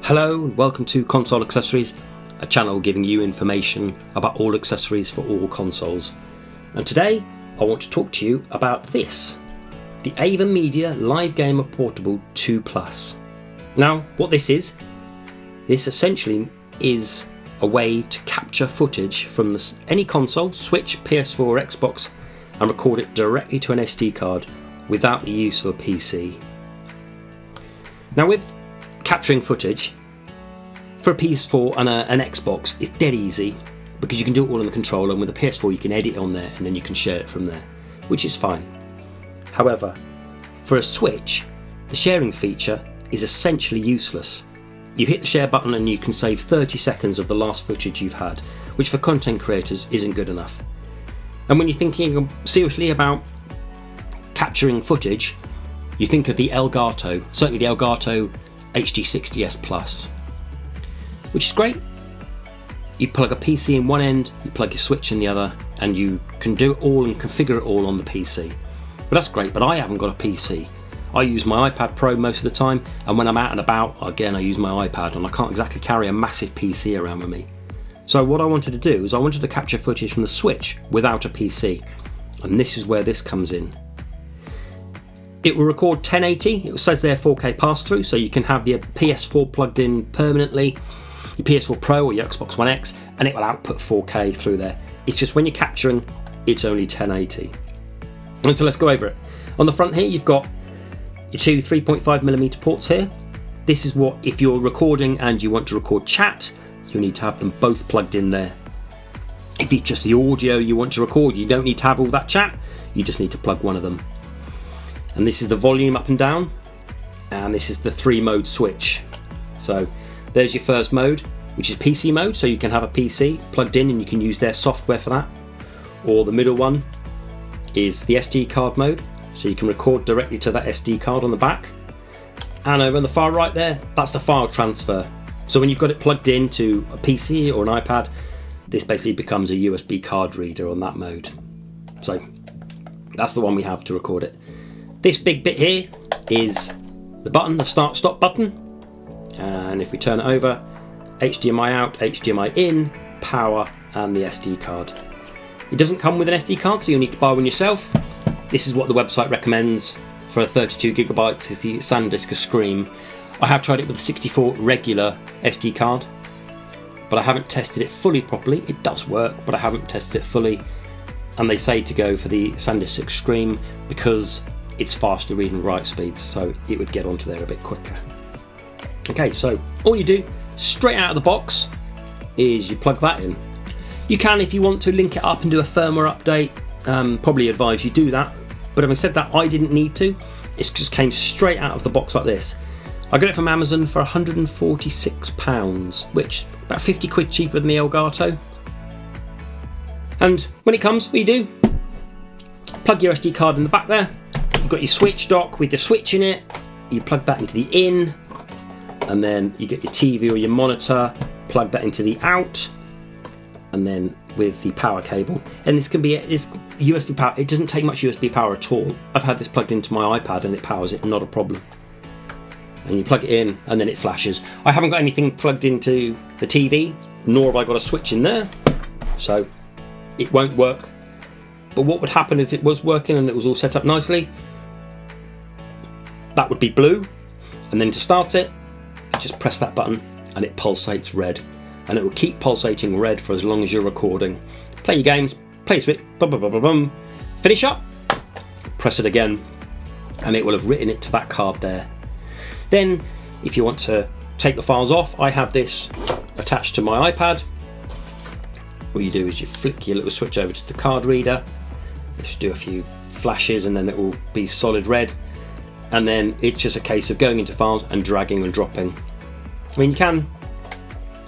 Hello and welcome to Console Accessories, a channel giving you information about all accessories for all consoles. And today I want to talk to you about this, the Avermedia Live Gamer Portable 2 Plus. Now what this essentially is a way to capture footage from any console, Switch, PS4 or Xbox, and record it directly to an SD card without the use of a PC. Now with capturing footage for a PS4 and an Xbox, it's dead easy because you can do it all on the controller, and with a PS4 you can edit it on there and then you can share it from there, which is fine. However, for a Switch, the sharing feature is essentially useless. You hit the share button and you can save 30 seconds of the last footage you've had, which for content creators isn't good enough. And when you're thinking seriously about capturing footage, you think of the Elgato, certainly the Elgato HD60S Plus, which is great. You plug a PC in one end, you plug your Switch in the other, and you can do it all and configure it all on the PC. But that's great, but I haven't got a PC. I use my iPad Pro most of the time, and when I'm out and about, again, I use my iPad, and I can't exactly carry a massive PC around with me. So what I wanted to do is I wanted to capture footage from the Switch without a PC, and this is where this comes in. It will record 1080, it says there 4K pass-through, so you can have your PS4 plugged in permanently, your PS4 Pro or your Xbox One X, and it will output 4K through there. It's just when you're capturing, it's only 1080. And so let's go over it. On the front here, you've got your two 3.5mm ports here. This is what, if you're recording and you want to record chat, you need to have them both plugged in there. If it's just the audio you want to record, you don't need to have all that chat, you just need to plug one of them. And this is the volume up and down, and this is the 3-mode switch. So there's your first mode, which is PC mode, so you can have a PC plugged in and you can use their software for that. Or the middle one is the SD card mode, so you can record directly to that SD card on the back. And over on the far right there, that's the file transfer. So when you've got it plugged into a PC or an iPad, this basically becomes a USB card reader on that mode. So that's the one we have to record it. This big bit here is the button, the start stop button, and if we turn it over, HDMI out, HDMI in, power, and the SD card. It doesn't come with an SD card, so you'll need to buy one yourself. This is what the website recommends for a 32GB, is the SanDisk Scream. I have tried it with a 64 regular SD card, but I haven't tested it fully properly. It does work, but I haven't tested it fully, and they say to go for the SanDisk Scream because it's faster read and write speeds, so it would get onto there a bit quicker. Okay, so all you do straight out of the box is you plug that in. You can, if you want to, link it up and do a firmware update. Probably advise you do that, but having said that, I didn't need to. It just came straight out of the box like this. I got it from Amazon for £146, which about 50 quid cheaper than the Elgato. And when it comes, what you do, plug your SD card in the back there. You've got your Switch dock with your Switch in it, you plug that into the in, and then you get your TV or your monitor, plug that into the out, and then with the power cable. And this can be it's USB power. It doesn't take much USB power at all. I've had this plugged into my iPad and it powers it, not a problem. And you plug it in and then it flashes. I haven't got anything plugged into the TV, nor have I got a Switch in there, so it won't work. But what would happen if it was working and it was all set up nicely? That would be blue, and then to start it, you just press that button and it pulsates red, and it will keep pulsating red for as long as you're recording. Play your games, play your Switch, bum, bum, bum, bum, bum. Finish up, press it again, and it will have written it to that card there. Then if you want to take the files off, I have this attached to my iPad. What you do is you flick your little switch over to the card reader, just do a few flashes, and then it will be solid red. And then it's just a case of going into files and dragging and dropping. I mean,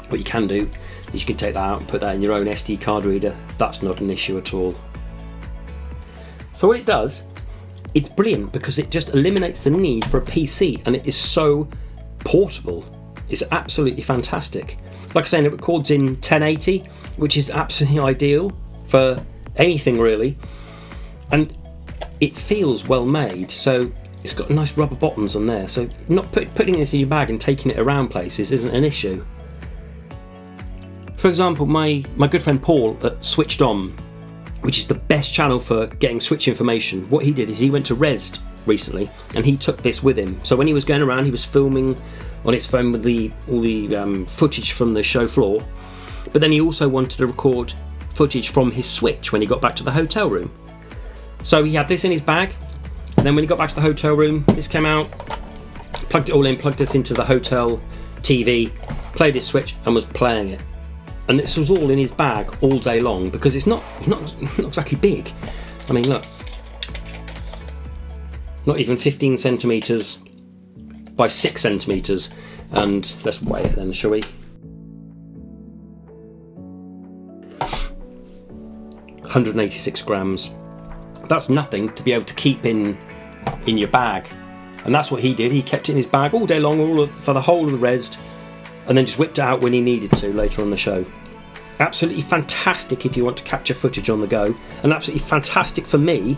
what you can do is you can take that out and put that in your own SD card reader. That's not an issue at all. So what it does, it's brilliant because it just eliminates the need for a PC, and it is so portable. It's absolutely fantastic. Like I say, it records in 1080, which is absolutely ideal for anything really. And it feels well made, so it's got nice rubber bottoms on there, so not putting this in your bag and taking it around places isn't an issue. For example, my good friend Paul at Switched On, which is the best channel for getting Switch information, what he did is he went to Rezzed recently and he took this with him. So when he was going around, he was filming on his phone with all the footage from the show floor, but then he also wanted to record footage from his Switch when he got back to the hotel room. So he had this in his bag, and then when he got back to the hotel room, this came out, plugged it all in, plugged this into the hotel TV, played his Switch and was playing it. And this was all in his bag all day long because it's not exactly big. I mean, look, not even 15 centimetres by 6 centimetres. And let's weigh it then, shall we? 186 grams. That's nothing to be able to keep in your bag. And that's what he did. He kept it in his bag all day long, for the whole of the Rezzed, and then just whipped it out when he needed to later on the show. Absolutely fantastic if you want to capture footage on the go, and absolutely fantastic for me,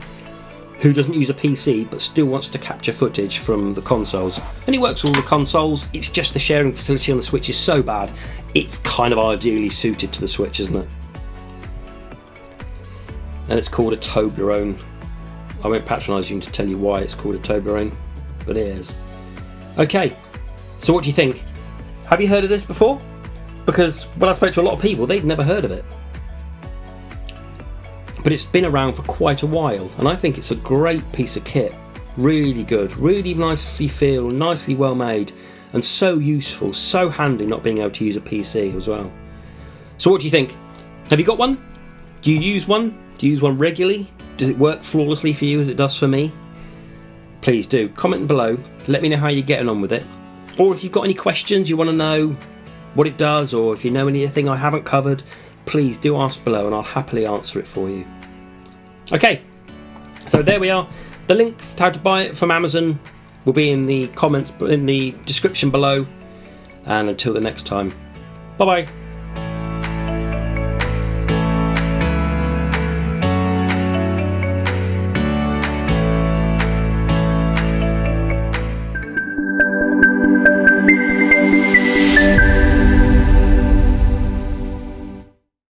who doesn't use a PC but still wants to capture footage from the consoles. And it works with all the consoles, it's just the sharing facility on the Switch is so bad, it's kind of ideally suited to the Switch, isn't it? And it's called a Toblerone. I won't patronise you to tell you why it's called a Toblerone, but it is. Okay, so what do you think? Have you heard of this before? Because when I spoke to a lot of people, they'd never heard of it. But it's been around for quite a while, and I think it's a great piece of kit. Really good, really nicely feel, nicely well made, and so useful, so handy not being able to use a PC as well. So what do you think? Have you got one? Do you use one? Do you use one regularly? Does it work flawlessly for you as it does for me? Please do. Comment below. Let me know how you're getting on with it. Or if you've got any questions, you want to know what it does, or if you know anything I haven't covered, please do ask below and I'll happily answer it for you. Okay, so there we are. The link to how to buy it from Amazon will be in the comments, in the description below. And until the next time, bye bye.